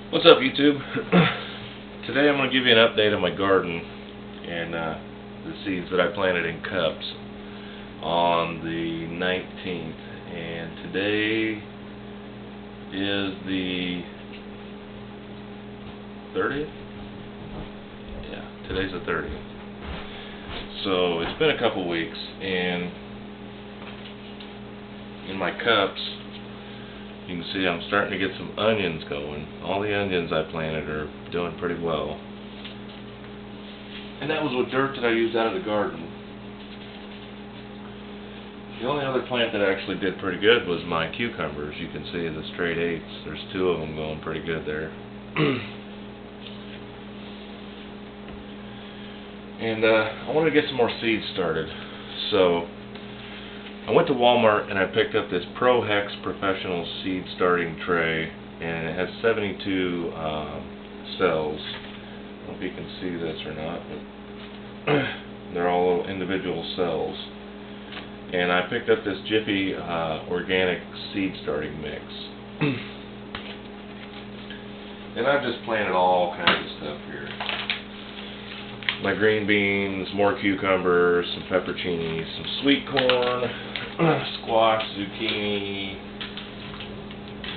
What's up, YouTube? Today I'm going to give you an update on my garden and the seeds that I planted in cups on the 19th, and today is the 30th? Yeah, today's the 30th. So it's been a couple weeks, and in my cups you can see I'm starting to get some onions going. All the onions I planted are doing pretty well. And that was with dirt that I used out of the garden. The only other plant that actually did pretty good was my cucumbers. You can see the straight eights. There's two of them going pretty good there. And I wanted to get some more seeds started. So I went to Walmart and I picked up this ProHex Professional Seed Starting Tray, and it has 72 cells. I don't know if you can see this or not, but they're all individual cells. And I picked up this Jiffy Organic Seed Starting Mix. And I've just planted all kinds of stuff here. My green beans, more cucumbers, some pepperoncinis, some sweet corn, squash, zucchini,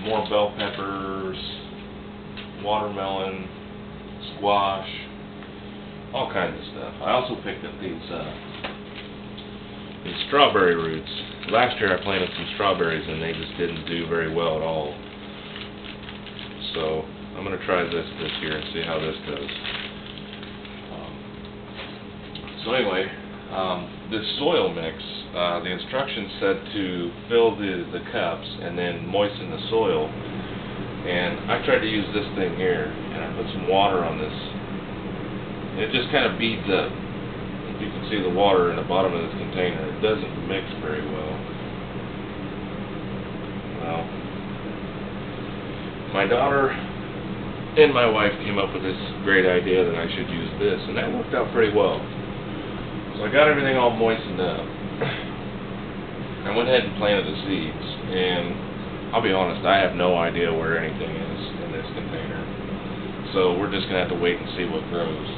more bell peppers, watermelon, squash, all kinds of stuff. I also picked up these strawberry roots. Last year I planted some strawberries and they just didn't do very well at all. So I'm going to try this year and see how this goes. So anyway, this soil mix, the instructions said to fill the cups and then moisten the soil. And I tried to use this thing here, and I put some water on this. And it just kind of beads up. You can see the water in the bottom of this container. It doesn't mix very well. Well, my daughter and my wife came up with this great idea that I should use this, and that worked out pretty well. So I got everything all moistened up. I went ahead and planted the seeds, and I'll be honest, I have no idea where anything is in this container. So we're just going to have to wait and see what grows.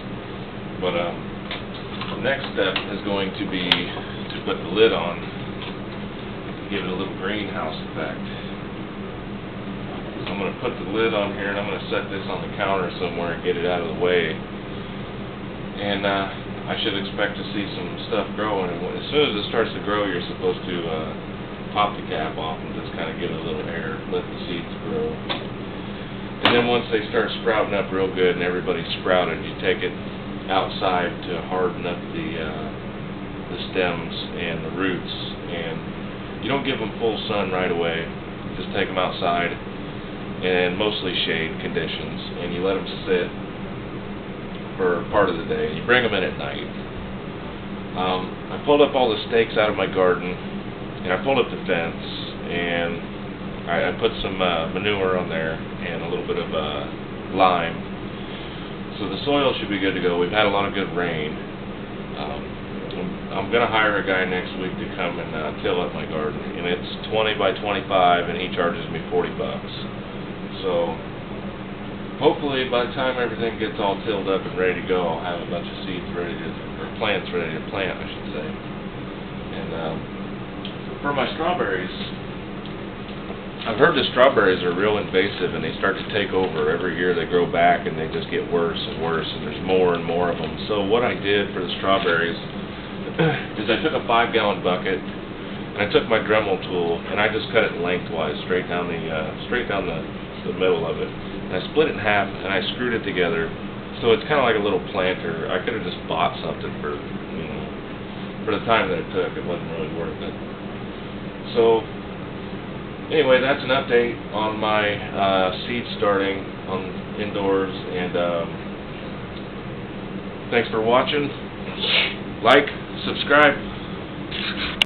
But the next step is going to be to put the lid on, give it a little greenhouse effect. So I'm going to put the lid on here, and I'm going to set this on the counter somewhere and get it out of the way. And I should expect to see some stuff growing, and as soon as it starts to grow, you're supposed to pop the cap off and just kind of give it a little air, let the seeds grow. And then once they start sprouting up real good and everybody's sprouted, you take it outside to harden up the stems and the roots. And you don't give them full sun right away. Just take them outside and mostly shade conditions, and you let them sit for part of the day. You bring them in at night. I pulled up all the stakes out of my garden, and I pulled up the fence, and I put some manure on there and a little bit of lime. So the soil should be good to go. We've had a lot of good rain. I'm going to hire a guy next week to come and till up my garden, and it's 20 by 25, and he charges me $40. So hopefully, by the time everything gets all tilled up and ready to go, I'll have a bunch of seeds ready to, or plants ready to plant, I should say. And for my strawberries, I've heard the strawberries are real invasive, and they start to take over. Every year they grow back, and they just get worse and worse, and there's more and more of them. So what I did for the strawberries is I took a 5-gallon bucket, and I took my Dremel tool, and I just cut it lengthwise, straight down the middle of it. And I split it in half, and I screwed it together, so it's kind of like a little planter. I could have just bought something for, for the time that it took. It wasn't really worth it. So, anyway, that's an update on my seed starting on indoors, and thanks for watching. Like, subscribe.